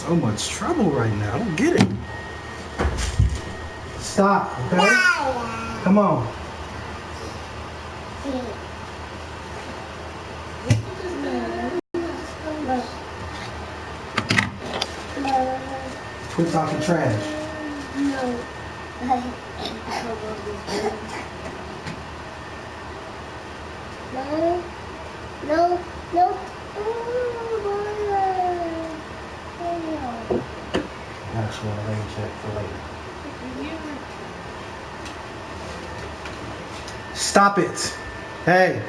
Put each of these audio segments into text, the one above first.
so much trouble right now. I don't get it. Stop, okay? Come on. Quit talking trash. No. No. Actually, I'll rain check for later. Stop it. Hey.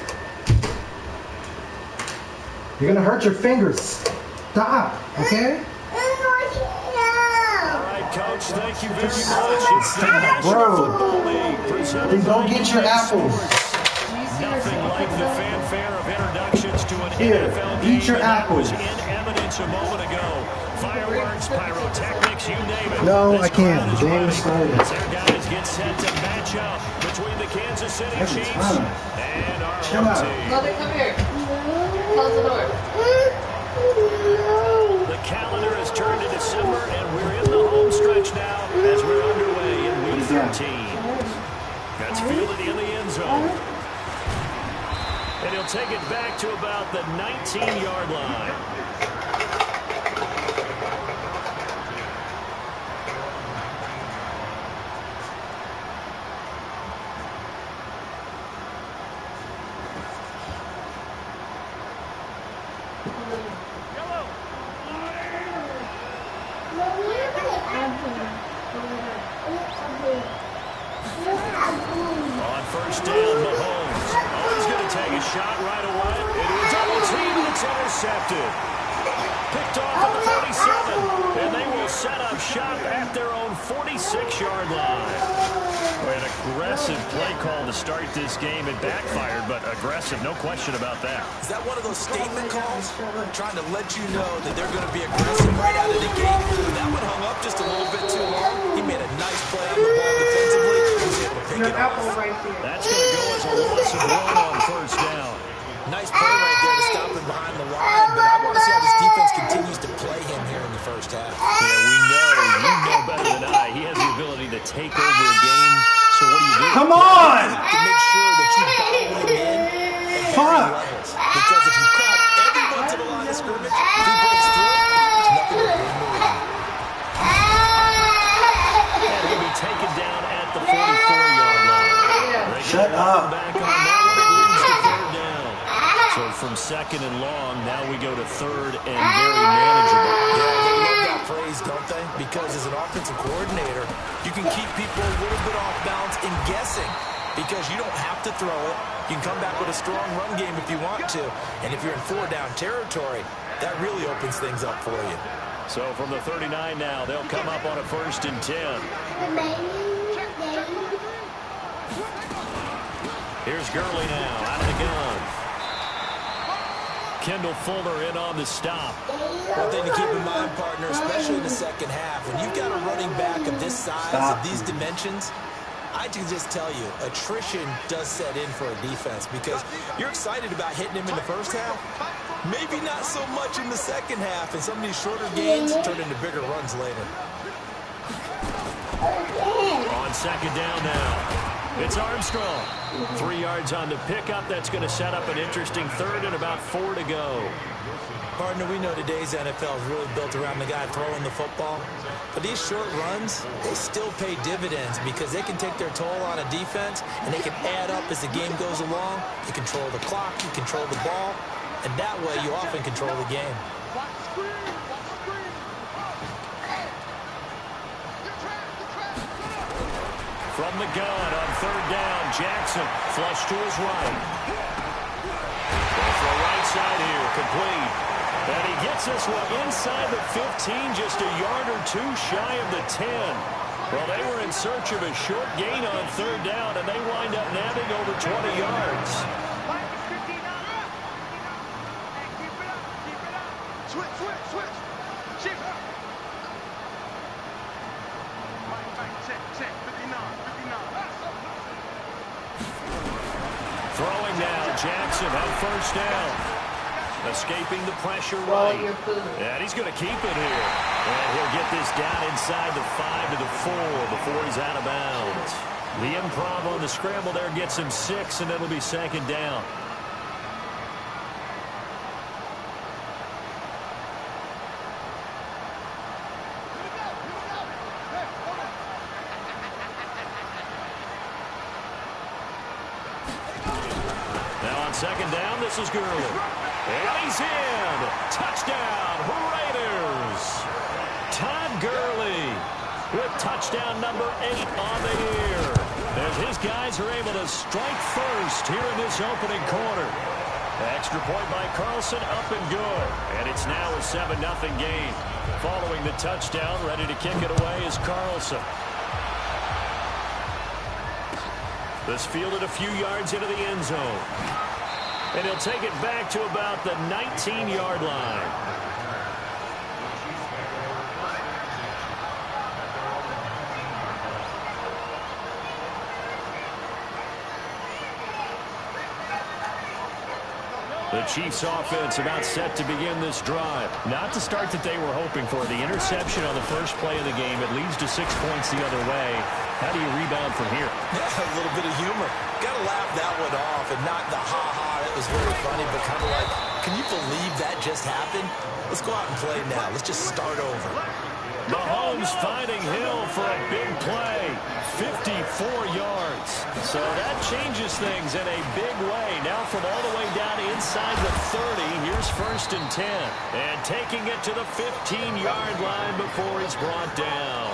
You're gonna hurt your fingers. Stop, okay? Coach, thank you very much. Stop, bro. Then go get your apples. Nothing like the fanfare of introductions to an Here, NFL game. eat your apples. That was in evidence a moment ago. Fireworks, pyrotechnics, you name it. No, I can't. The game is started. Their guys get set to match up between the Kansas City Chiefs and our home team. Mother, come here. Close the door. The calendar has turned to December, and we're in the home stretch now as we're underway in Week 13. That's fielded in the end zone. And he'll take it back to about the 19-yard line. On first down, Mahomes. Oh, he's going to take a shot right away. It is double team, and it's intercepted. Picked off at the 47, and they will set up shop at their own 46-yard line. An aggressive play call to start this game. It backfired, but aggressive, no question about that. Is that one of those statement calls? Trying to let you know that they're going to be aggressive right out of the gate. That one hung up just a little bit too long. He made a nice play on the ball defensively. He was able to pick it off. That's going to go as a loss of one on first down. Nice play right there to stop him behind the line, but I want to see how this defense continues to play him here in the first half. Yeah, we know. You know better than I. He has the ability to take over a game. So what do? Come on! To make sure that you bottle him in at varying levels. Because if you crowd everyone to the line of scrimmage, if he breaks through, there's nothing to really move him. And he'll be taken down at the 44-yard line. Shut up. Back on that one, it leads to third down. So from second and long, now we go to third and very manageable. Yeah, they love that phrase, don't they? Because as an offensive coordinator, you can keep people a little bit off balance and guessing because you don't have to throw it. You can come back with a strong run game if you want to. And if you're in four-down territory, that really opens things up for you. So from the 39 now, they'll come up on a 1st and 10. Here's Gurley now, out of the gun. Kendall Fuller in on the stop. One thing to keep in mind, partner, especially in the second half, when you've got a running back of this size, of these dimensions, I can just tell you, attrition does set in for a defense because you're excited about hitting him in the first half. Maybe not so much in the second half, and some of these shorter gains turn into bigger runs later. On second down now. It's Armstrong. 3 yards on the pickup. That's going to set up an interesting third and about 4 to go. Partner, we know today's NFL is really built around the guy throwing the football. But these short runs, they still pay dividends because they can take their toll on a defense and they can add up as the game goes along. You control the clock, you control the ball, and that way you often control the game. From the gun on third down, Jackson flush to his right. Off the right side here, complete. And he gets this one inside the 15, just a yard or two shy of the 10. Well, they were in search of a short gain on third down, and they wind up nabbing over 20 yards. Throwing now, Jackson on first down. Escaping the pressure Roll right. your food. And he's going to keep it here. And he'll get this down inside the 5 to the 4 before he's out of bounds. The improv on the scramble there gets him 6, and it'll be second down. Now on second down, this is Gurley. And he's in. Touchdown, Raiders. Todd Gurley with touchdown number 8 on the year. As his guys are able to strike first here in this opening quarter. Extra point by Carlson, up and good. And it's now a 7-0 game. Following the touchdown, ready to kick it away is Carlson. This fielded a few yards into the end zone. And he'll take it back to about the 19-yard line. The Chiefs offense about set to begin this drive. Not the start that they were hoping for. The interception on the first play of the game. It leads to 6 points the other way. How do you rebound from here? Yeah, a little bit of humor. Got to laugh that one off and not the ha-ha. That was very funny, but kind of like, can you believe that just happened? Let's go out and play now. Let's just start over. Mahomes finding Hill for a big play. 54 yards. So that changes things in a big way. Now from all the way down inside the 30, here's 1st and 10. And taking it to the 15-yard line before he's brought down.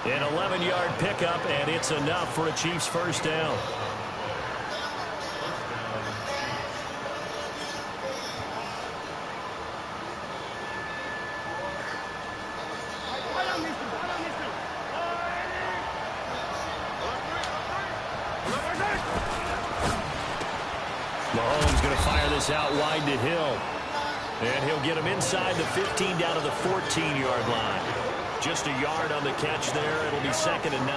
An 11-yard pickup, and it's enough for a Chiefs first down. Mahomes going to fire this out wide to Hill. And he'll get him inside the 15 down to the 14-yard line. Just a yard on the catch there. It'll be 2nd and 9.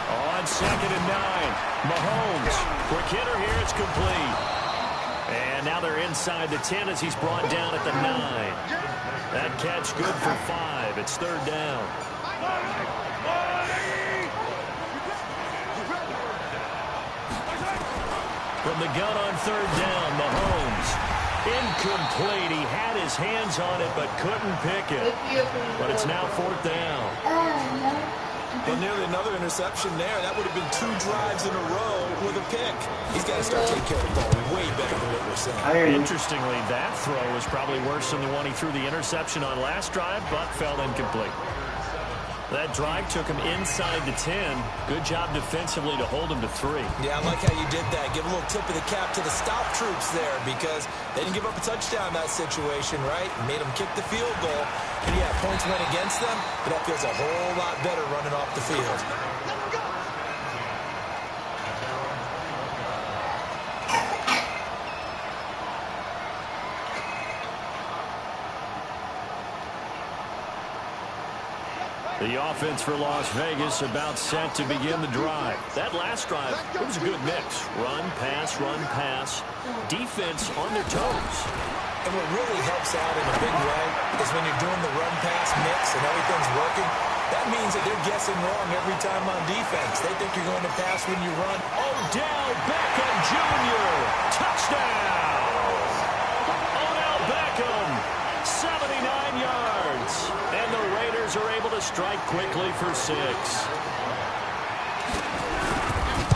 On 2nd and 9, Mahomes. Quick hitter here. It's complete. And now they're inside the 10 as he's brought down at the 9. That catch good for 5. It's 3rd down. From the gun on 3rd down, Mahomes. Incomplete. He had his hands on it but couldn't pick it. But it's now 4th down. Well, nearly another interception there. That would have been 2 drives in a row with a pick. He's got to start taking care of the ball way better than what we're saying. Interestingly, that throw was probably worse than the one he threw the interception on last drive, but fell incomplete. That drive took him inside the 10. Good job defensively to hold him to 3. Yeah, I like how you did that. Give a little tip of the cap to the stop troops there because they didn't give up a touchdown in that situation, right? Made them kick the field goal. And yeah, points went against them, but that feels a whole lot better running off the field. The offense for Las Vegas about set to begin the drive. That last drive, it was a good mix. Run, pass. Defense on their toes. And what really helps out in a big way is when you're doing the run-pass mix and everything's working, that means that they're guessing wrong every time on defense. They think you're going to pass when you run. Odell Beckham Jr. Touchdown! Odell Beckham, 79 yards. And the Raiders are able to strike quickly for 6.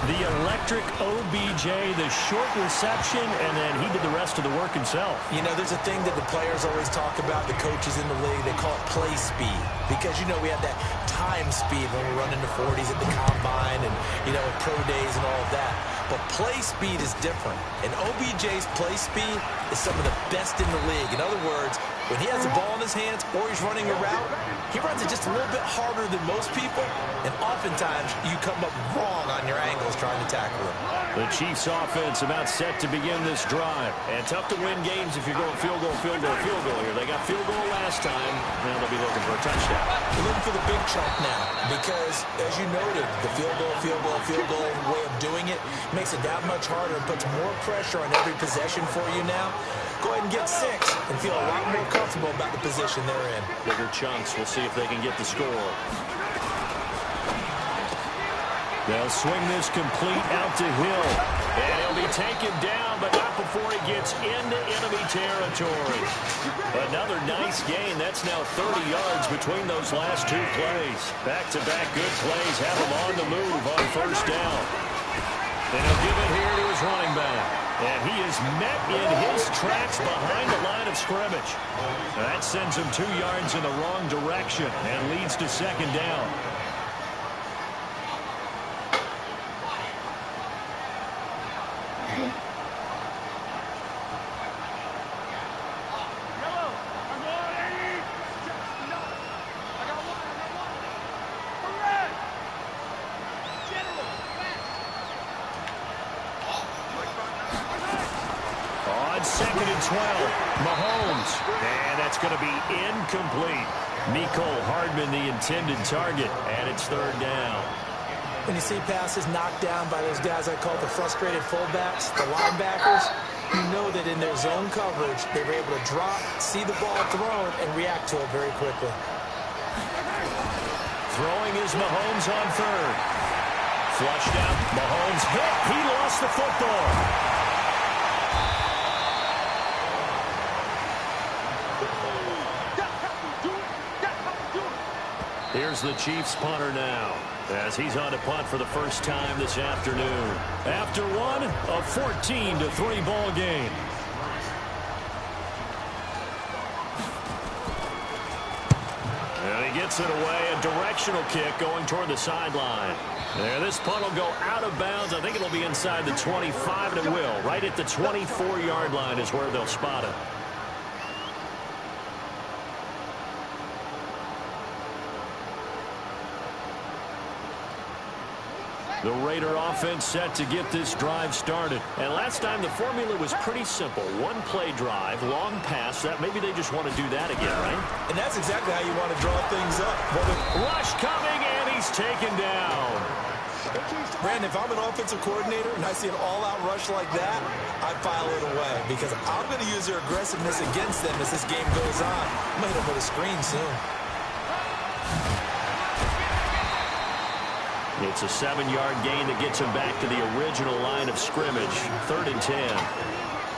The electric OBJ, the short reception, and then he did the rest of the work himself. You know, there's a thing that the players always talk about, the coaches in the league, they call it play speed. Because, you know, we have that time speed when we're running the 40s at the combine and, you know, at pro days and all of that. But play speed is different. And OBJ's play speed is some of the best in the league. In other words, When he has the ball in his hands or he's running a route, he runs it just a little bit harder than most people, and oftentimes you come up wrong on your angles trying to tackle him. The Chiefs offense about set to begin this drive. And tough to win games if you're going field goal, field goal, field goal here. They got field goal last time. Now they'll be looking for a touchdown. They're looking for the big chunk now because, as you noted, the field goal, field goal, field goal way of doing it makes it that much harder and puts more pressure on every possession for you now. Go ahead and get 6 and feel a lot more comfortable about the position they're in. Bigger chunks. We'll see if they can get the score. They'll swing this complete out to Hill. And he'll be taken down, but not before he gets into enemy territory. Another nice gain. That's now 30 yards between those last 2 plays. Back-to-back good plays have him on the move on first down. And he'll give it here to his running back. And he is met in his tracks behind the line of scrimmage. That sends him 2 yards in the wrong direction and leads to second down. Second and 12. Mahomes. And that's going to be incomplete. Mecole Hardman, the intended target, and it's third down. When you see passes knocked down by those guys I call the frustrated fullbacks, the linebackers, you know that in their zone coverage, they were able to drop, see the ball thrown, and react to it very quickly. Throwing is Mahomes on third. Flushed out. Mahomes hit. He lost the football. Here's the Chiefs punter now, as he's on to punt for the first time this afternoon. After one, a 14-3 ball game. And he gets it away, a directional kick going toward the sideline. There, this punt will go out of bounds. I think it'll be inside the 25, and it will. Right at the 24-yard line is where they'll spot it. The Raider offense set to get this drive started. And last time the formula was pretty simple. One play drive, long pass. That maybe they just want to do that again, right? And that's exactly how you want to draw things up. Rush coming, and he's taken down. Brandon, if I'm an offensive coordinator and I see an all-out rush like that, I file it away because I'm going to use their aggressiveness against them as this game goes on. I'm going to hit them with a screen soon. It's a 7-yard gain that gets him back to the original line of scrimmage. 3rd and 10.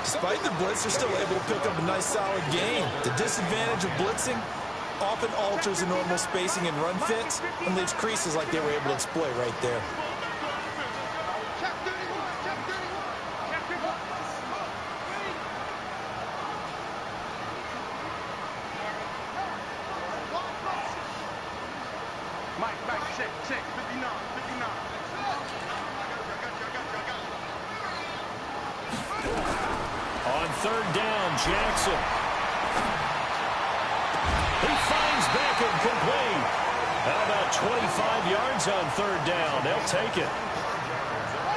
Despite the blitz, they're still able to pick up a nice, solid gain. The disadvantage of blitzing often alters the normal spacing and run fits and leaves creases like they were able to exploit right there. On 3rd down, Jackson. He finds Beckham complete. How about 25 yards on 3rd down? They'll take it.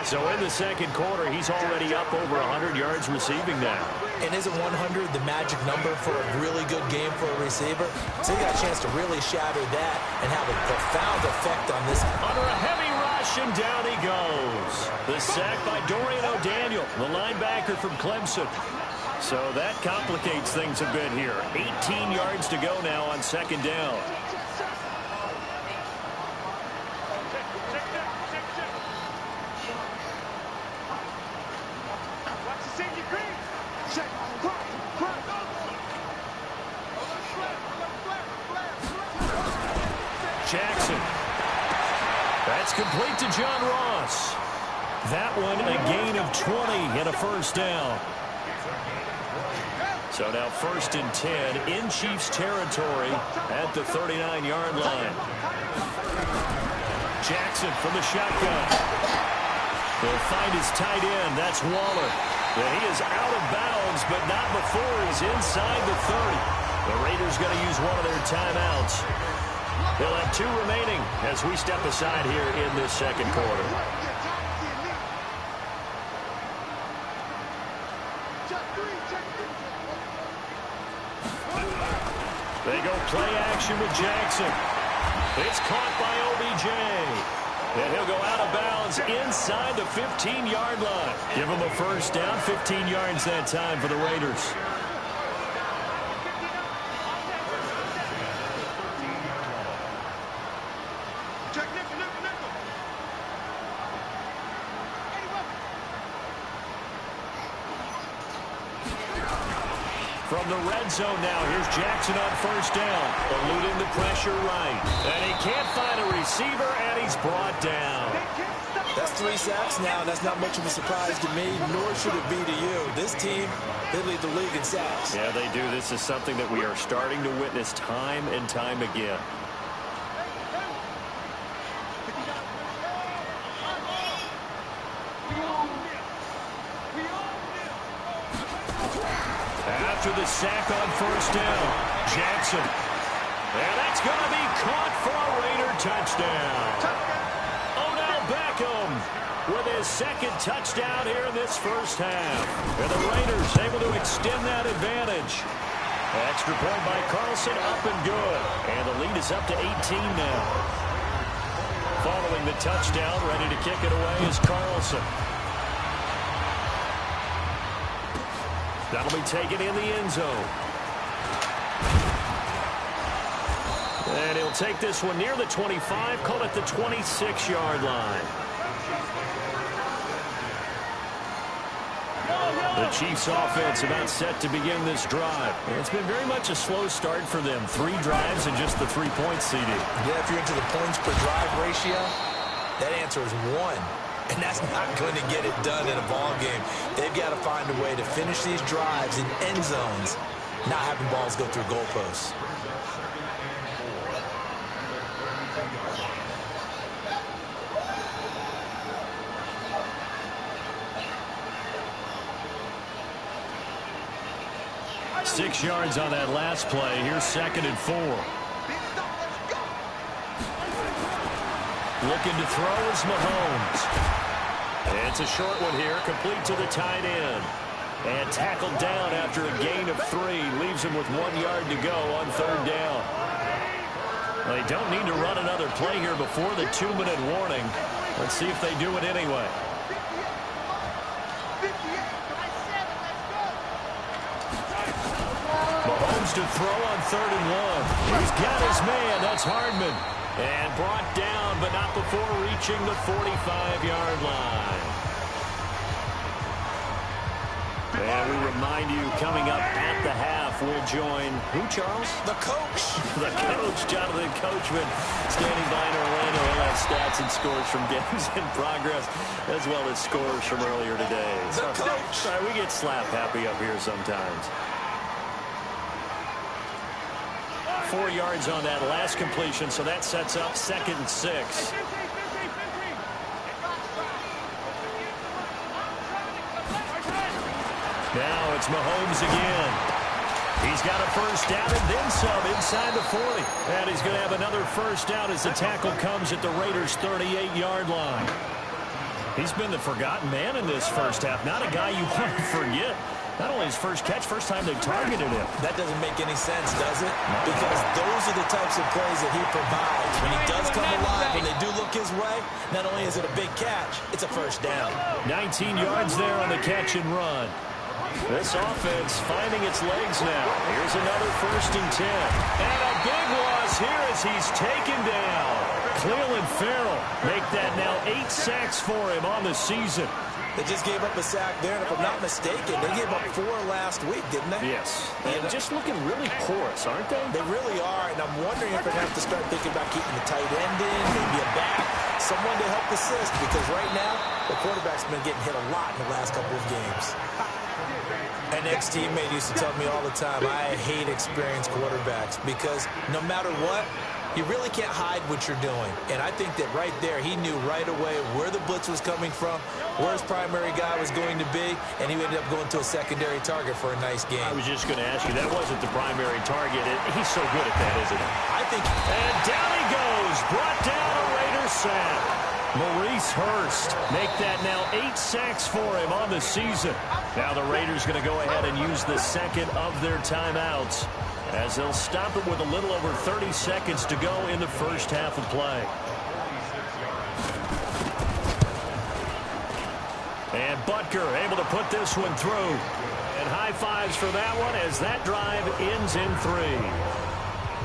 So in the second quarter, he's already up over 100 yards receiving now. And isn't 100 the magic number for a really good game for a receiver? So he got a chance to really shatter that and have a profound effect on this. Under a heavy rush, and down he goes. The sack by Dorian O'Daniel, the linebacker from Clemson. So that complicates things a bit here. 18 yards to go now on 2nd down. Jackson. That's complete to John Ross. That one a gain of 20 and a first down. So now 1st and 10 in Chiefs territory at the 39-yard line. Jackson from the shotgun. He'll find his tight end. That's Waller. And he is out of bounds, but not before he's inside the 30. The Raiders going to use one of their timeouts. They'll have 2 remaining as we step aside here in this second quarter. They go play action with Jackson. It's caught by OBJ. And he'll go out of bounds inside the 15-yard line. Give him a first down, 15 yards that time for the Raiders. From the red zone now, here's Jackson on first down, eluding the pressure right. And he can't find a receiver, and he's brought down. That's 3 sacks now, and that's not much of a surprise to me, nor should it be to you. This team, they lead the league in sacks. Yeah, they do. This is something that we are starting to witness time and time again. After the sack on first down, Jackson. And that's going to be caught for a Raider touchdown. Odell Beckham with his second touchdown here in this first half. And the Raiders able to extend that advantage. Extra point by Carlson, up and good. And the lead is up to 18 now. Following the touchdown, ready to kick it away is Carlson. That'll be taken in the end zone. And he'll take this one near the 25, call it the 26-yard line. The Chiefs offense about set to begin this drive. It's been very much a slow start for them. 3 drives and just the 3 points, CD. Yeah, if you're into the points per drive ratio, that answer is 1. And that's not going to get it done in a ball game. They've got to find a way to finish these drives in end zones, not having balls go through goalposts. Six yards on that last play. Here's 2nd and 4. Looking to throw is Mahomes. It's a short one here, complete to the tight end. And tackled down after a gain of 3. Leaves him with 1 yard to go on 3rd down. They don't need to run another play here before the 2-minute warning. Let's see if they do it anyway. Mahomes to throw on 3rd and 1. He's got his man. That's Hardman. And brought down, but not before reaching the 45-yard line. And we remind you, coming up at the half, we'll join who, Charles? The coach. The coach, Jonathan Coachman, standing by in Orlando. He'll have stats and scores from games in progress, as well as scores from earlier today. The coach. Sorry, we get slap happy up here sometimes. 4 yards on that last completion, so that sets up 2nd and 6. Now it's Mahomes again. He's got a first down and then some inside the 40. And he's going to have another first down as the tackle comes at the Raiders' 38-yard line. He's been the forgotten man in this first half. Not a guy you want to forget. Not only his first catch, first time they targeted him. That doesn't make any sense, does it? Because those are the types of plays that he provides. When he does come alive, when they do look his way, not only is it a big catch, it's a first down. 19 yards there on the catch and run. This offense finding its legs now. Here's another 1st and 10. And a big loss here as he's taken down. Cleveland Farrell make that now 8 sacks for him on the season. They just gave up a sack there, and if I'm not mistaken, they gave up 4 last week, didn't they? Yes. And just looking really porous, aren't they? They really are, and I'm wondering if they have to start thinking about keeping the tight end in, maybe a back, someone to help assist, because right now, the quarterback's been getting hit a lot in the last couple of games. An ex-teammate used to tell me all the time, I hate experienced quarterbacks, because no matter what, You really can't hide what you're doing. And I think that right there, he knew right away where the blitz was coming from, where his primary guy was going to be, and he ended up going to a secondary target for a nice game. I was just going to ask you, that wasn't the primary target. He's so good at that, isn't he? I think. And down he goes. Brought down a Raiders sack. Maurice Hurst make that now 8 sacks for him on the season. Now the Raiders going to go ahead and use the second of their timeouts as they'll stop it with a little over 30 seconds to go in the first half of play. And Butker able to put this one through. And high fives for that one as that drive ends in 3.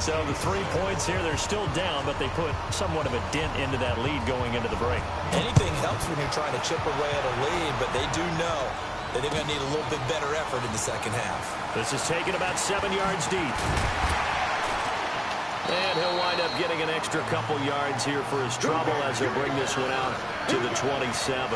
So the 3 points here, they're still down, but they put somewhat of a dent into that lead going into the break. Anything helps when you're trying to chip away at a lead, but they do know that they're going to need a little bit better effort in the second half. This is taken about 7 yards deep. And he'll wind up getting an extra couple yards here for his trouble as he'll bring this one out to the 27.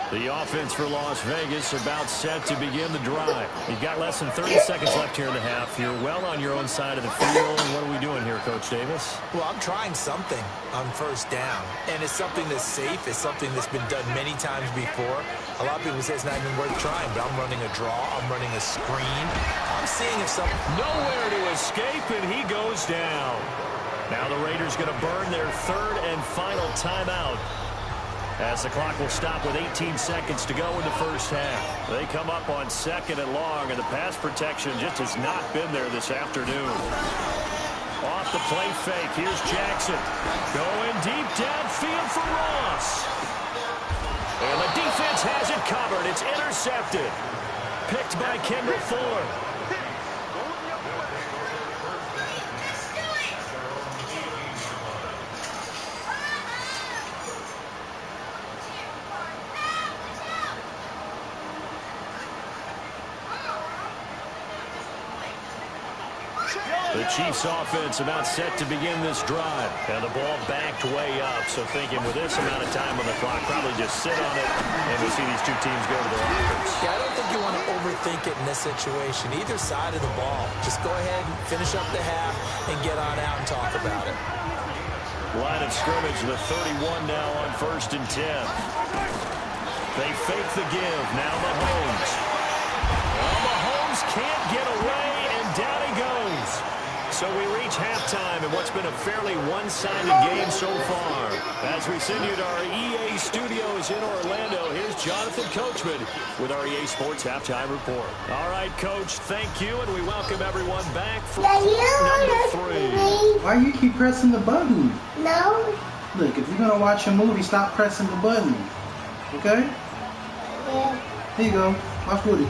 The offense for Las Vegas about set to begin the drive. You've got less than 30 seconds left here in the half. You're well on your own side of the field. What are we doing here, Coach Davis? Well, I'm trying something on first down, and it's something that's safe. It's something that's been done many times before. A lot of people say it's not even worth trying, but I'm running a draw. I'm running a screen. I'm seeing if something... Nowhere to escape, and he goes down. Now the Raiders going to burn their third and final timeout, as the clock will stop with 18 seconds to go in the first half. They come up on second and long, and the pass protection just has not been there this afternoon. Off the play fake, here's Jackson. Going deep downfield for Ross. And the defense has it covered. It's intercepted. Picked by Kendall Fuller. The Chiefs offense about set to begin this drive. And the ball backed way up. So thinking with this amount of time on the clock, probably just sit on it. And we'll see these two teams go to the lockers. Yeah, I don't think you want to overthink it in this situation. Either side of the ball. Just go ahead and finish up the half and get on out and talk about it. Line of scrimmage, the 31 now on 1st and 10. They fake the give. Now Mahomes. Well, Mahomes can't get away, and down he goes. So we reach halftime in what's been a fairly one-sided game so far. As we send you to our EA studios in Orlando, here's Jonathan Coachman with our EA Sports Halftime Report. All right, Coach, thank you, and we welcome everyone back for number 3. Why you keep pressing the button? No. Look, if you're going to watch a movie, stop pressing the button. Okay? Yeah. Here you go. Watch Woody.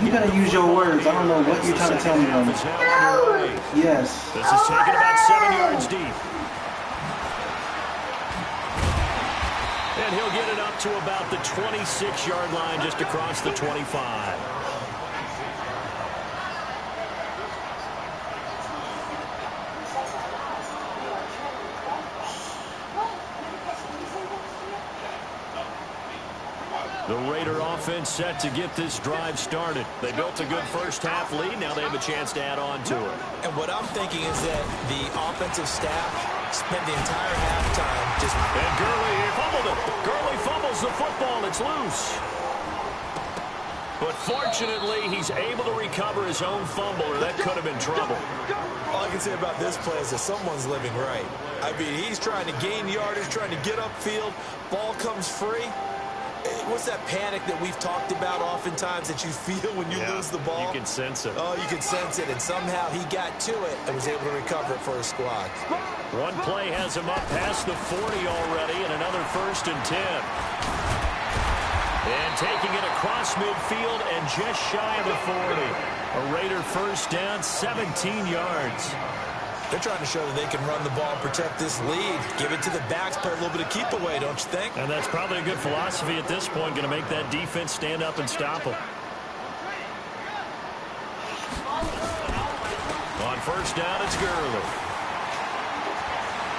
You gotta use your words. I don't know what you're trying to tell me on this. Yes. This is taken about 7 yards deep. And he'll get it up to about the 26-yard line, just across the 25. The Raider offense set to get this drive started. They built a good first half lead. Now they have a chance to add on to it. And what I'm thinking is that the offensive staff spent the entire halftime just... And Gurley fumbled it. Gurley fumbles the football. It's loose. But fortunately, he's able to recover his own fumble, or that could have been trouble. All I can say about this play is that someone's living right. I mean, he's trying to gain yardage, trying to get upfield. Ball comes free. What's that panic that we've talked about oftentimes that you feel when you lose the ball? You can sense it. Oh, you can sense it, and somehow he got to it and was able to recover it for his squad. One play has him up past the 40 already, and another 1st and 10. And taking it across midfield and just shy of the 40. A Raider first down, 17 yards. They're trying to show that they can run the ball and protect this lead. Give it to the backs, play a little bit of keep away, don't you think? And that's probably a good philosophy at this point, going to make that defense stand up and stop them. On first down, it's Gurley.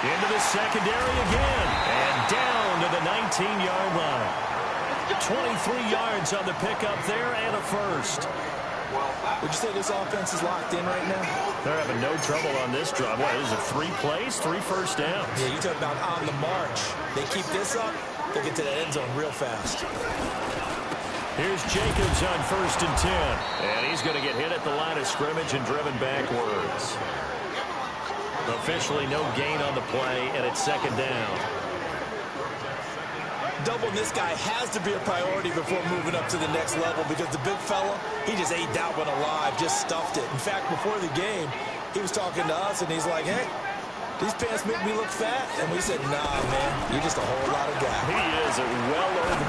Into the secondary again. And down to the 19-yard line. 23 yards on the pickup there and a first. Would you say this offense is locked in right now? They're having no trouble on this drive. What is it, 3 plays, 3 first downs? Yeah, you talk about on the march. They keep this up, they get to the end zone real fast. Here's Jacobs on first and 10. And he's going to get hit at the line of scrimmage and driven backwards. Officially no gain on the play, and it's second down. Doubling this guy has to be a priority before moving up to the next level because the big fella, he just ate that one alive, just stuffed it. In fact, before the game, he was talking to us, and he's like, hey, these pants make me look fat. And we said, nah, man, you're just a whole lot of guy. He is well over 300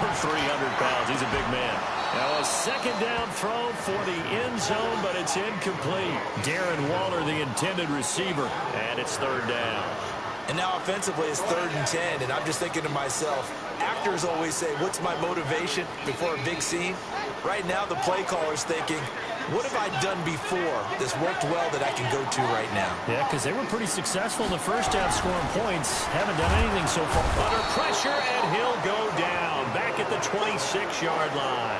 pounds. He's a big man. Now a second down throw for the end zone, but it's incomplete. Darren Waller, the intended receiver, and it's third down. And now offensively it's 3rd and 10, and I'm just thinking to myself, actors always say, what's my motivation before a big scene? Right now the play caller's thinking, what have I done before that's worked well that I can go to right now? Yeah, because they were pretty successful in the first half scoring points. Haven't done anything so far. Under pressure, and he'll go down. Back at the 26-yard line.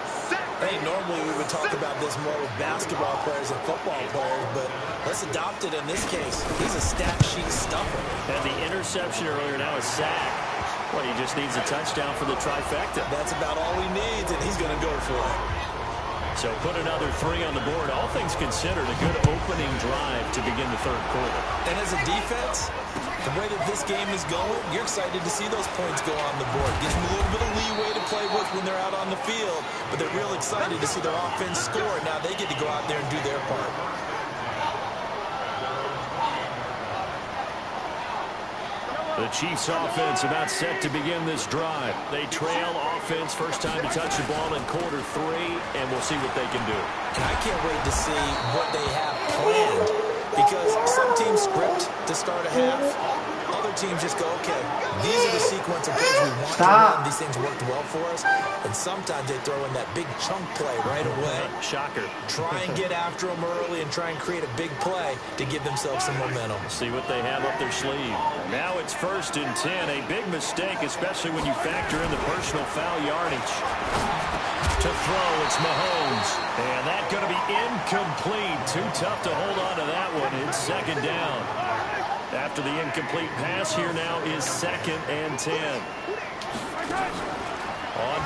Hey, normally we would talk about this more with basketball players and football players, but let's adopt it in this case. He's a stat sheet stuffer. And the interception earlier, now a sack. Well, he just needs a touchdown for the trifecta. That's about all he needs, and he's going to go for it. So put another 3 on the board. All things considered, a good opening drive to begin the third quarter. And as a defense, the way that this game is going, you're excited to see those points go on the board. Gives them a little bit of leeway to play with when they're out on the field, but they're real excited to see their offense score. Now they get to go out there and do their part. The Chiefs offense about set to begin this drive. They trail offense, first time to touch the ball in quarter 3, and we'll see what they can do. And I can't wait to see what they have planned, because some teams script to start a half. Other teams just go, okay, these are the sequence of plays we want to run. These things worked well for us. And sometimes they throw in that big chunk play right away. Shocker. Try and get after them early and try and create a big play to give themselves some momentum. See what they have up their sleeve. Now it's first and 10. A big mistake, especially when you factor in the personal foul yardage. To throw, it's Mahomes. And that's going to be incomplete. Too tough to hold on to that one. It's second down. After the incomplete pass, here now is second and 10. On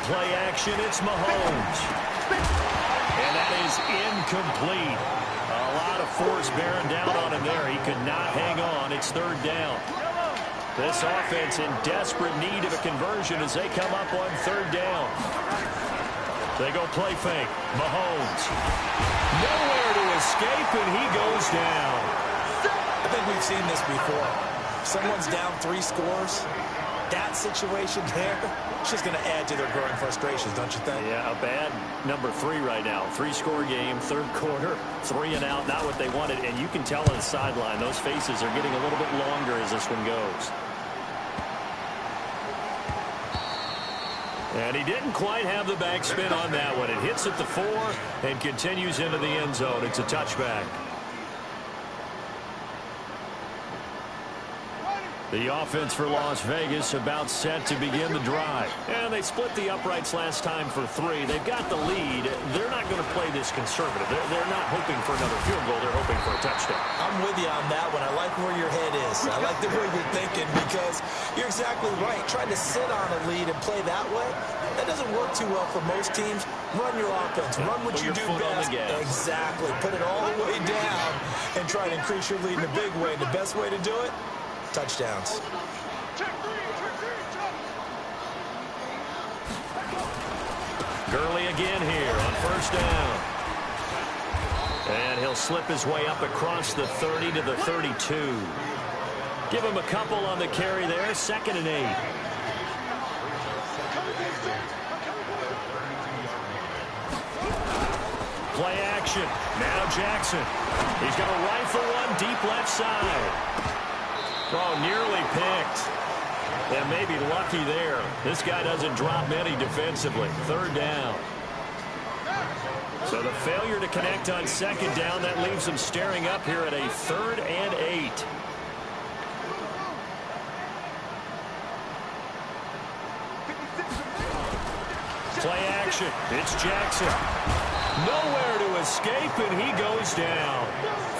play action, it's Mahomes. And that is incomplete. A lot of force bearing down on him there. He could not hang on. It's third down. This offense in desperate need of a conversion as they come up on third down. They go play fake. Mahomes. Nowhere to escape, and he goes down. I think we've seen this before. Someone's down 3 scores. That situation there, it's just going to add to their growing frustrations, don't you think? Yeah, a bad number 3 right now. 3-score game, third quarter, 3 and out, not what they wanted. And you can tell on the sideline, those faces are getting a little bit longer as this one goes. And he didn't quite have the backspin on that one. It hits at the 4 and continues into the end zone. It's a touchback. The offense for Las Vegas about set to begin the drive. And they split the uprights last time for 3. They've got the lead. They're not going to play this conservative. They're not hoping for another field goal. They're hoping for a touchdown. I'm with you on that one. I like where your head is. I like the way you're thinking because you're exactly right. Trying to sit on a lead and play that way, that doesn't work too well for most teams. Run your offense. Run what you do best. Exactly. Put it all the way down and try to increase your lead in a big way. The best way to do it, touchdowns. Gurley again here on first down. And he'll slip his way up across the 30 to the 32. Give him a couple on the carry there. 2nd and 8. Play Play action. Now Jackson. He's going to rifle one deep left side. Oh, nearly picked. And maybe lucky there. This guy doesn't drop many defensively. Third down. So the failure to connect on second down, that leaves them staring up here at a 3rd and 8. Play action. It's Jackson. Nowhere to escape, and he goes down.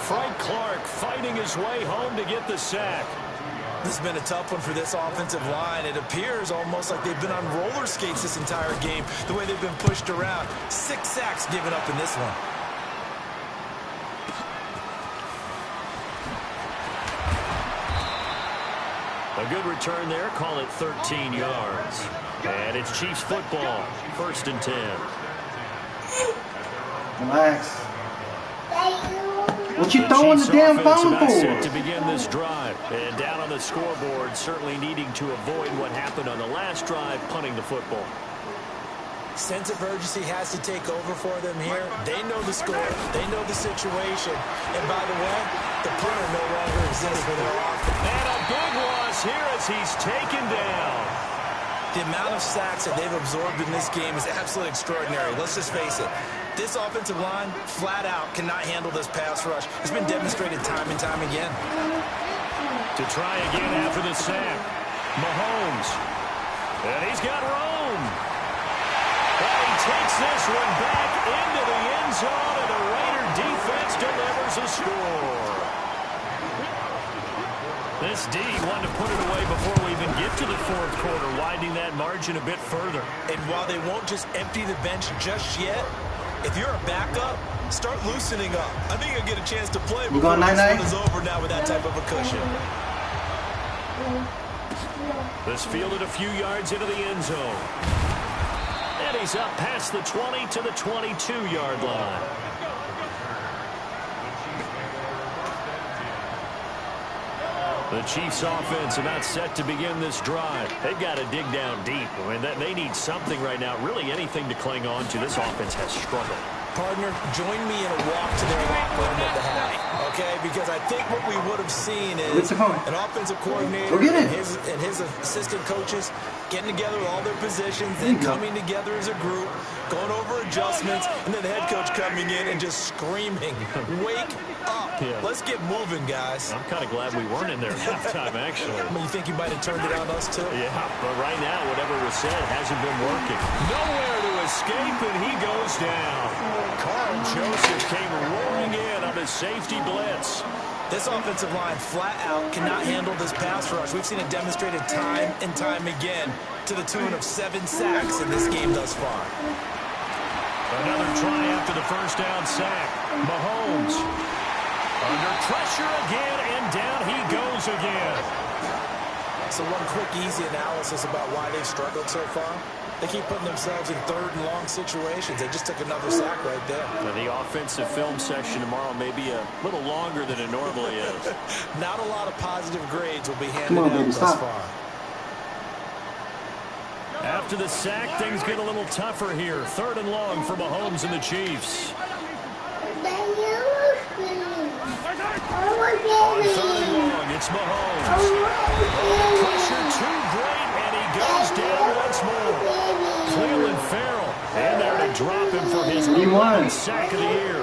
Frank Clark fighting his way home to get the sack. This has been a tough one for this offensive line. It appears almost like they've been on roller skates this entire game, the way they've been pushed around. 6 sacks given up in this one. A good return there. Call it 13 yards. And it's Chiefs football. 1st and 10. Relax. What you throwing the damn phone for? Set to begin this drive. And down on the scoreboard, certainly needing to avoid what happened on the last drive, punting the football. Sense of urgency has to take over for them here. They know the score. They know the situation. And by the way, the punter no longer exists for their offense. And a big loss here as he's taken down. The amount of sacks that they've absorbed in this game is absolutely extraordinary. Let's just face it. This offensive line, flat out, cannot handle this pass rush. It's been demonstrated time and time again. To try again after the sack. Mahomes. And he's got room. And he takes this one back into the end zone, and the Raider defense delivers a score. This D wanted to put it away before we even get to the 4th quarter, widening that margin a bit further. And while they won't just empty the bench just yet, if you're a backup, start loosening up. I think you'll get a chance to play before this one is over now with that type of a cushion. This fielded a few yards into the end zone. And he's up past the 20 to the 22-yard line. The Chiefs offense about set to begin this drive. They've got to dig down deep. I mean, they need something right now, really anything to cling on to. This offense has struggled. Partner, join me in a walk to their locker room at the half, okay? Because I think what we would have seen is an offensive coordinator and his assistant coaches getting together with all their positions and coming together as a group, going over adjustments, and then the head coach coming in and just screaming, wake up. Yeah. Let's get moving, guys. I'm kind of glad we weren't in there at halftime, actually. I mean, you think you might have turned it on us, too? Yeah, but right now, whatever was said hasn't been working. Nowhere to escape, and he goes down. Carl Joseph came roaring in on his safety blitz. This offensive line flat out cannot handle this pass rush. We've seen it demonstrated time and time again to the tune of 7 sacks in this game thus far. Another try after the first down sack. Mahomes under pressure again, and down he goes again. So one quick, easy analysis about why they've struggled so far. They keep putting themselves in 3rd and long situations. They just took another sack right there. Now, the offensive film session tomorrow may be a little longer than it normally is. Not a lot of positive grades will be handed out thus far. After the sack, things get a little tougher here. 3rd and long for Mahomes and the Chiefs. On 3rd and long, it's Mahomes. Pressure too great, and he goes down once more. Cleveland Farrell in there to drop him for his 11th sack of the year.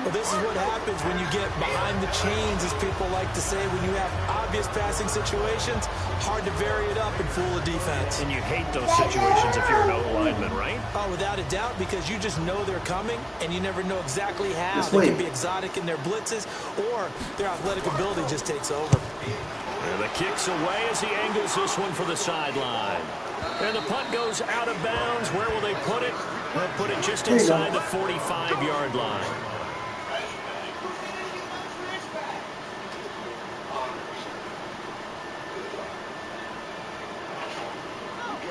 Well, this is what happens when you get behind the chains, as people like to say, when you have obvious passing situations. Hard to vary it up and fool a defense. And you hate those situations if you're an O-lineman, right? Oh, without a doubt, because you just know they're coming, and you never know exactly how. They can be exotic in their blitzes, or their athletic ability just takes over. And the kick's away as he angles this one for the sideline. And the punt goes out of bounds. Where will they put it? They'll put it just inside the 45-yard line.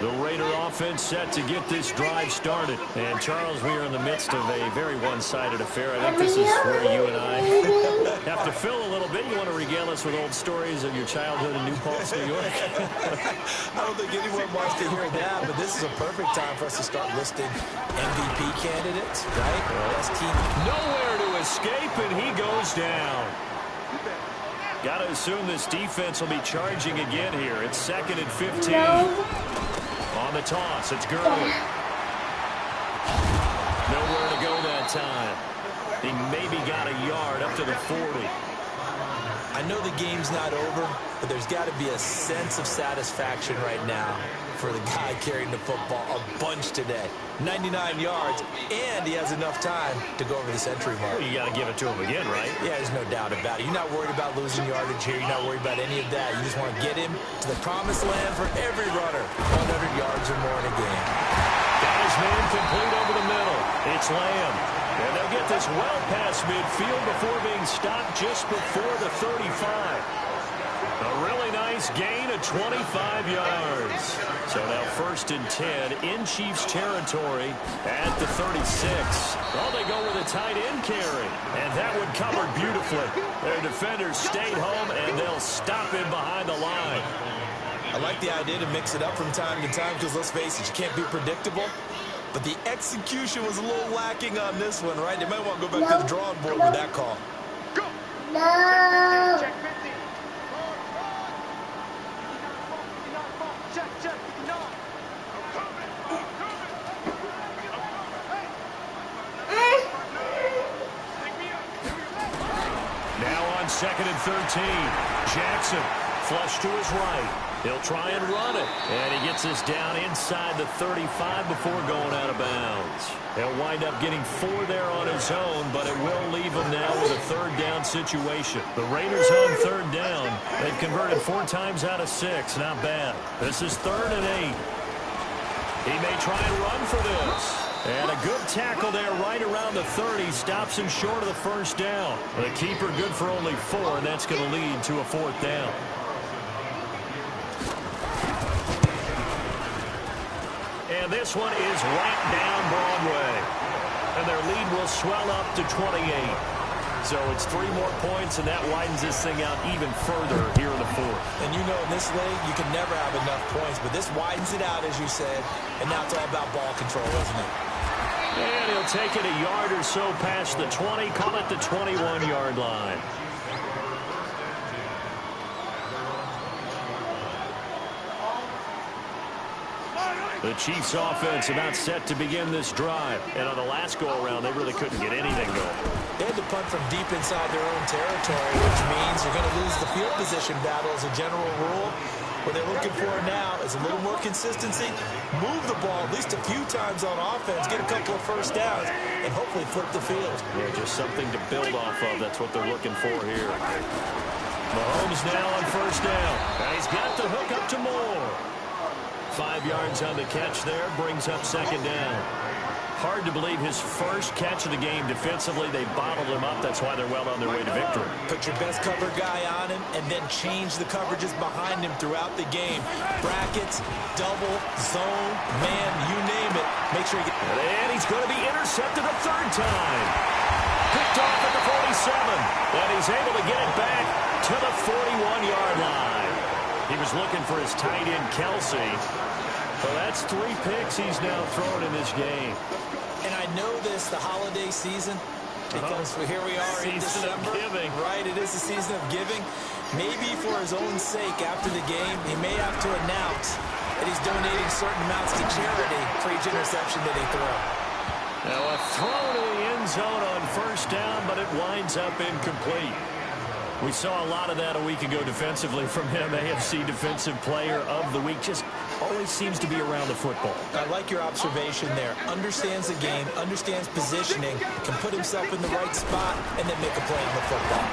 The Raider offense set to get this drive started. And, Charles, we are in the midst of a very one-sided affair. I think this is where you and I have to fill a little bit. You want to regale us with old stories of your childhood in New Paltz, New York? I don't think anyone wants to hear that, but this is a perfect time for us to start listing MVP candidates, right? Best team. Nowhere to escape, and he goes down. Got to assume this defense will be charging again here. It's 2nd and 15. No. On the toss, it's Gurley. Nowhere to go that time. He maybe got a yard up to the 40. I know the game's not over, but there's got to be a sense of satisfaction right now for the guy carrying the football a bunch today. 99 yards, and he has enough time to go over the century mark. Well, you got to give it to him again, right? Yeah, there's no doubt about it. You're not worried about losing yardage here. You're not worried about any of that. You just want to get him to the promised land for every runner. 100 yards or more in a game. Got his man complete over the middle. It's Lamb. And they'll get this well past midfield before being stopped just before the 35. A really nice gain of 25 yards. So now 1st and 10 in Chiefs territory at the 36. Oh, they go with a tight end carry. And that one covered beautifully. Their defenders stayed home, and they'll stop him behind the line. I like the idea to mix it up from time to time because, let's face it, you can't be predictable. But the execution was a little lacking on this one, right? They might want to go back to the drawing board with that call. No. Now on 2nd and 13, Jackson flush to his right. He'll try and run it, and he gets this down inside the 35 before going out of bounds. He'll wind up getting 4 there on his own, but it will leave him now with a 3rd down situation. The Raiders on 3rd down. They've converted 4 times out of 6. Not bad. This is 3rd and 8. He may try and run for this. And a good tackle there right around the 30. Stops him short of the 1st down. The keeper good for only 4, and that's going to lead to a 4th down. And this one is right down Broadway. And their lead will swell up to 28. So it's 3 more points, and that widens this thing out even further here in the 4th. And you know, in this league, you can never have enough points, but this widens it out, as you said, and now it's all about ball control, isn't it? And he'll take it a yard or so past the 20, call it the 21-yard line. The Chiefs offense about set to begin this drive. And on the last go-around, they really couldn't get anything going. They had to punt from deep inside their own territory, which means you're going to lose the field position battle as a general rule. What they're looking for now is a little more consistency, move the ball at least a few times on offense, get a couple of 1st downs, and hopefully flip the field. Yeah, just something to build off of. That's what they're looking for here. Mahomes now on 1st down. And he's got the hook up to Moore. 5 yards on the catch there, brings up 2nd down. Hard to believe his first catch of the game defensively. They bottled him up. That's why they're well on their way to victory. Put your best cover guy on him and then change the coverages behind him throughout the game. Brackets, double, zone, man, you name it. Make sure you get... And he's going to be intercepted a 3rd time. Picked off at the 47. And he's able to get it back to the 41-yard line. He was looking for his tight end, Kelsey. Well, that's 3 picks he's now thrown in this game. And I know this, the holiday season, because here we are in December. Giving. Right, it is the season of giving. Maybe for his own sake after the game, he may have to announce that he's donating certain amounts to charity for each interception that he throws. Now a throw to the end zone on 1st down, but it winds up incomplete. We saw a lot of that a week ago defensively from him. AFC Defensive Player of the Week. Just always seems to be around the football. I like your observation there. Understands the game, understands positioning, can put himself in the right spot, and then make a play on the football.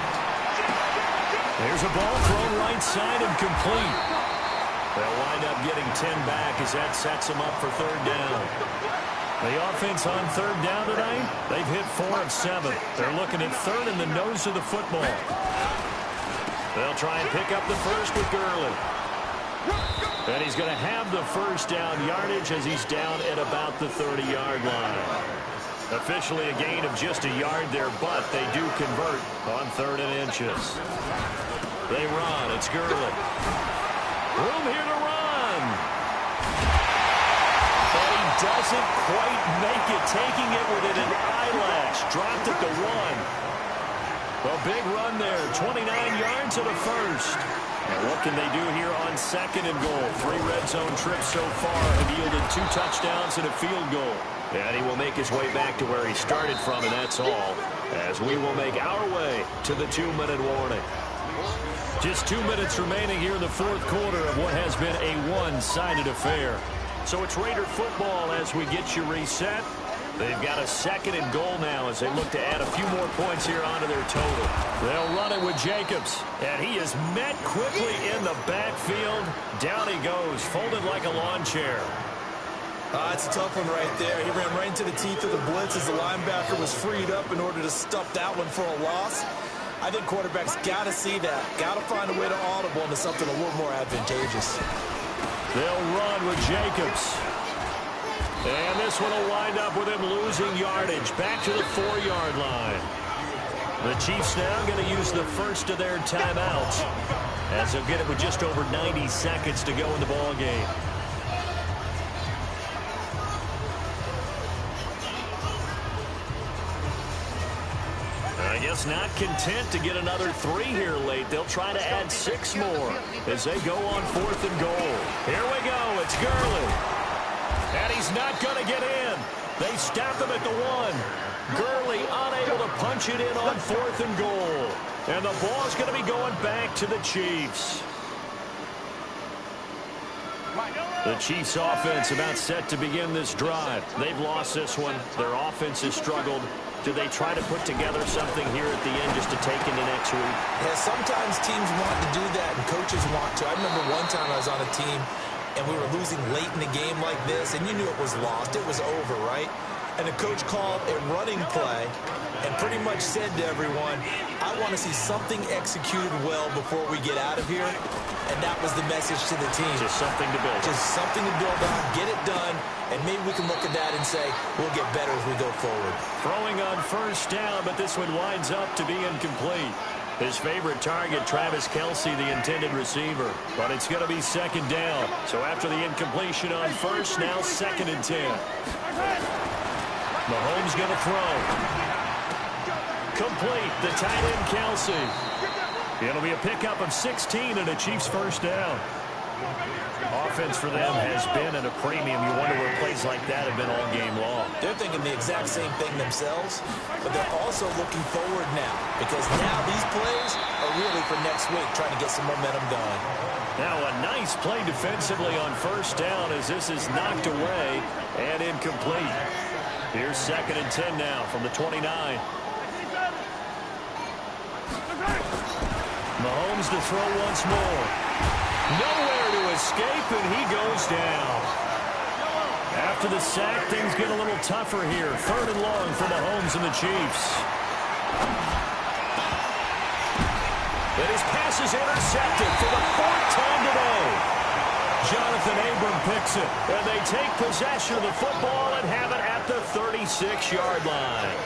There's a ball thrown right side and complete. They'll wind up getting 10 back as that sets them up for 3rd down. The offense on 3rd down tonight, they've hit 4 of 7. They're looking at 3rd in the nose of the football. They'll try and pick up the 1st with Gurley. And he's going to have the first down yardage as he's down at about the 30-yard line. Officially a gain of just a yard there, but they do convert on 3rd and inches. They run. It's Gurley. Room here to run. But he doesn't quite make it, taking it within an eyelash. Dropped at the 1. A big run there, 29 yards to the first. And what can they do here on 2nd and goal? 3 red zone trips so far have yielded 2 touchdowns and a field goal. And he will make his way back to where he started from, and that's all, as we will make our way to the 2-minute warning. Just 2 minutes remaining here in the 4th quarter of what has been a one-sided affair. So it's Raider football as we get you reset. They've got a 2nd and goal now as they look to add a few more points here onto their total. They'll run it with Jacobs, and he is met quickly in the backfield. Down he goes, folded like a lawn chair. It's a tough one right there. He ran right into the teeth of the blitz as the linebacker was freed up in order to stop that one for a loss. I think quarterbacks got to see that. Got to find a way to audible into something a little more advantageous. They'll run with Jacobs. And this one will wind up with him losing yardage back to the 4-yard line. The Chiefs now going to use the first of their timeouts as they'll get it with just over 90 seconds to go in the ball game. I guess not content to get another 3 here late. They'll try to add 6 more as they go on 4th and goal. Here we go. It's Gurley. And he's not going to get in. They stop him at the 1. Gurley unable to punch it in on 4th and goal. And the ball's going to be going back to the Chiefs. The Chiefs offense about set to begin this drive. They've lost this one. Their offense has struggled. Do they try to put together something here at the end just to take into next week? Yeah, sometimes teams want to do that and coaches want to. I remember one time I was on a team and we were losing late in the game like this, and you knew it was lost. It was over, right? And the coach called a running play and pretty much said to everyone, I want to see something executed well before we get out of here. And that was the message to the team. Just something to build on. Just something to build on, get it done, and maybe we can look at that and say, we'll get better as we go forward. Throwing on first down, but this one winds up to be incomplete. His favorite target, Travis Kelce, the intended receiver. But it's going to be 2nd down. So after the incompletion on first, now 2nd and 10. Mahomes going to throw. Complete, the tight end, Kelce. It'll be a pickup of 16 and a Chiefs first down. Offense for them has been at a premium. You wonder where plays like that have been all game long. They're thinking the exact same thing themselves, but they're also looking forward now because now these plays are really for next week, trying to get some momentum going. Now a nice play defensively on first down as this is knocked away and incomplete. Here's 2nd and 10 now from the 29. Mahomes to throw once more. Nowhere to escape, and he goes down. After the sack, things get a little tougher here. 3rd and long for Mahomes and the Chiefs. And his pass is intercepted for the 4th time today. Jonathan Abram picks it, and they take possession of the football and have it at the 36-yard line.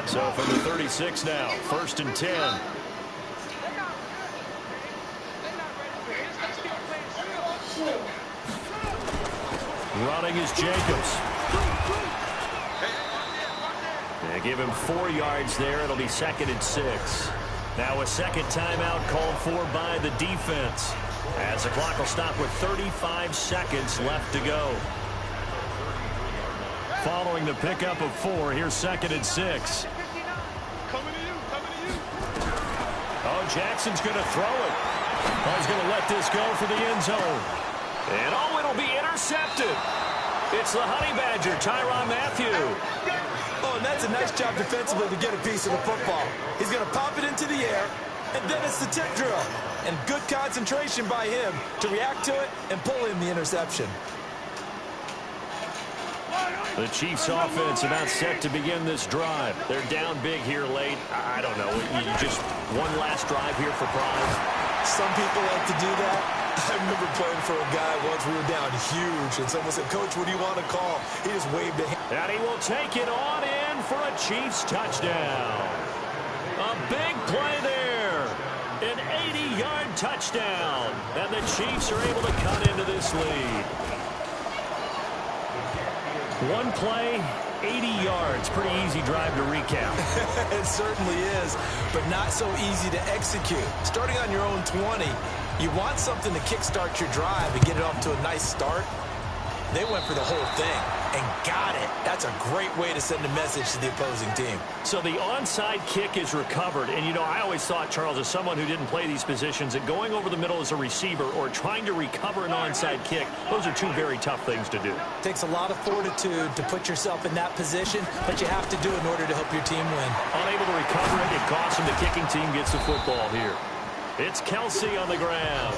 So from the 36 now, 1st and 10. Running is Jacobs. They give him 4 yards there. It'll be 2nd and 6. Now a 2nd timeout called for by the defense, as the clock will stop with 35 seconds left to go. Following the pickup of 4, here's 2nd and 6. Oh, Jackson's going to throw it. Oh, he's going to let this go for the end zone. And oh, it'll be intercepted. It's the Honey Badger, Tyrann Mathieu. Oh, And that's a nice job defensively to get a piece of the football. He's going to pop it into the air, and then it's the tip drill. And good concentration by him to react to it and pull in the interception. The Chiefs offense about set to begin this drive. They're down big here late. I don't know. You just one last drive here for pride. Some people like to do that. I remember playing for a guy once. We were down huge, and someone said, "Coach, what do you want to call?" He just waved a hand. And he will take it on in for a Chiefs touchdown. A big play there. An 80-yard touchdown. And the Chiefs are able to cut into this lead. One play, 80 yards. Pretty easy drive to recap. It certainly is, but not so easy to execute. Starting on your own 20, you want something to kickstart your drive and get it off to a nice start. They went for the whole thing and got it. That's a great way to send a message to the opposing team. So the onside kick is recovered. And, you know, I always thought, Charles, as someone who didn't play these positions, that going over the middle as a receiver or trying to recover an onside kick, those are two very tough things to do. Takes a lot of fortitude to put yourself in that position, but you have to do it in order to help your team win. Unable to recover it, it costs him. The kicking team gets the football here. It's Kelsey on the ground.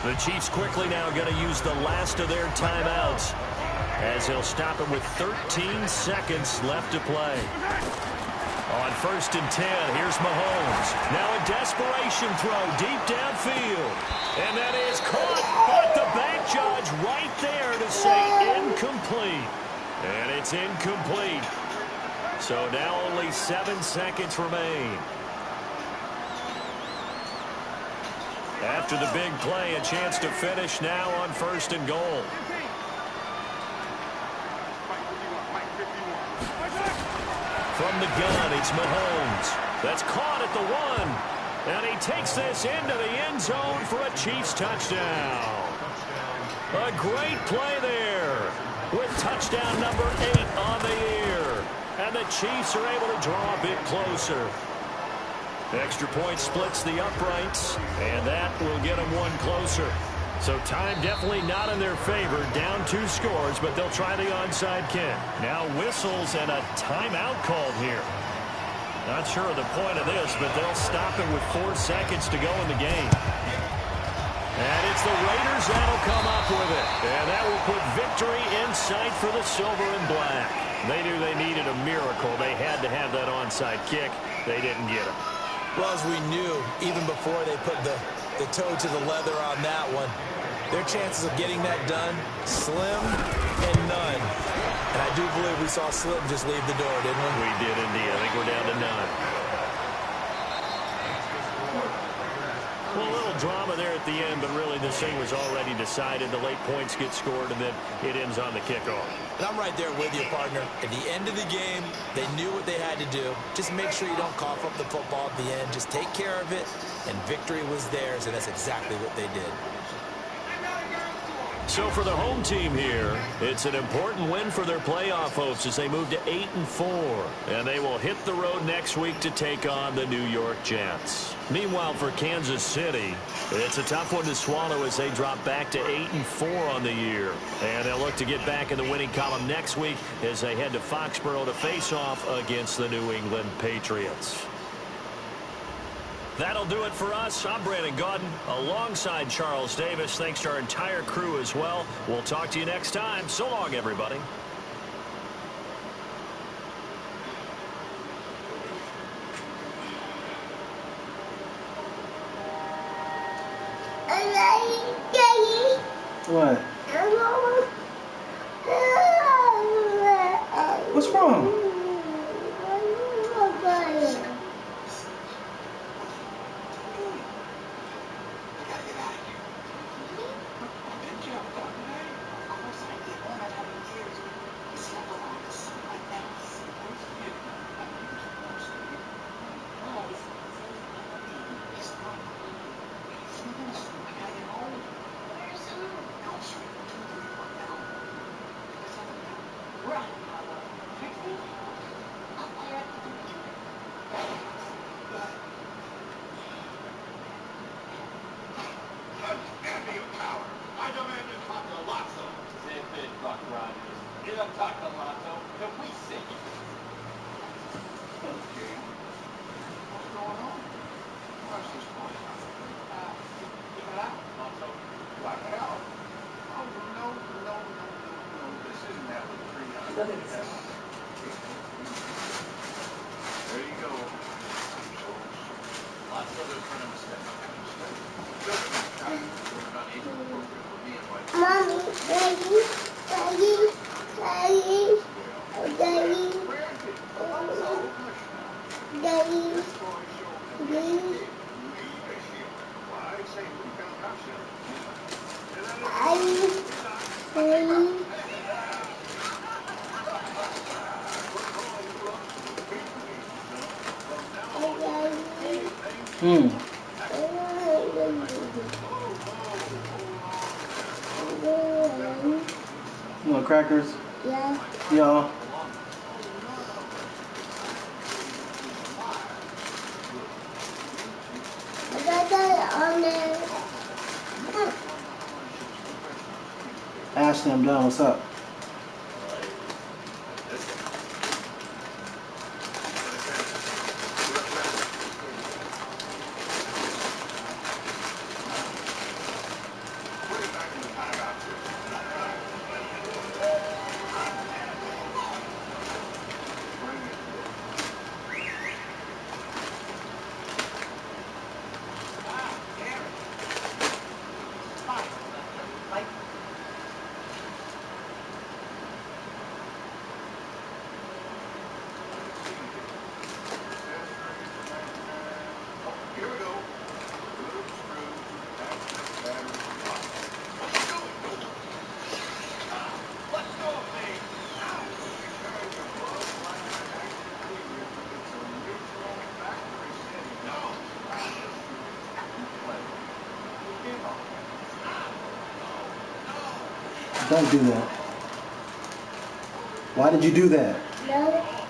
The Chiefs quickly now going to use the last of their timeouts as they'll stop it with 13 seconds left to play. On 1st and 10, here's Mahomes. Now a desperation throw deep downfield. And that is caught, but the back judge right there to say incomplete. And it's incomplete. So now only 7 seconds remain. After the big play, a chance to finish now on 1st and goal. From the gun, it's Mahomes. That's caught at the 1. And he takes this into the end zone for a Chiefs touchdown. A great play there with touchdown number 8 on the year. And the Chiefs are able to draw a bit closer. Extra point splits the uprights, and that will get them one closer. So time definitely not in their favor. Down 2 scores, but they'll try the onside kick. Now whistles and a timeout called here. Not sure of the point of this, but they'll stop it with 4 seconds to go in the game. And it's the Raiders that'll come up with it. And that will put victory in sight for the silver and black. They knew they needed a miracle. They had to have that onside kick. They didn't get it. Well, as we knew, even before they put the toe to the leather on that one, their chances of getting that done, slim and none. And I do believe we saw Slim just leave the door, didn't we? We did indeed. I think we're down to none. Well, a little drama there at the end, but really this thing was already decided. The late points get scored, and then it ends on the kickoff. And I'm right there with you, partner. At the end of the game, they knew what they had to do. Just make sure you don't cough up the football at the end. Just take care of it, and victory was theirs, and that's exactly what they did. So for the home team here, it's an important win for their playoff hopes as they move to 8-4. And they will hit the road next week to take on the New York Jets. Meanwhile, for Kansas City, it's a tough one to swallow as they drop back to 8-4 on the year. And they'll look to get back in the winning column next week as they head to Foxborough to face off against the New England Patriots. That'll do it for us. I'm Brandon Gaudin alongside Charles Davis. Thanks to our entire crew as well. We'll talk to you next time. So long, everybody. What? What's wrong? Right. You want crackers? Yeah. Yeah. I got that on there. Ashley, I'm done. What's up? Don't do that. Why did you do that? No.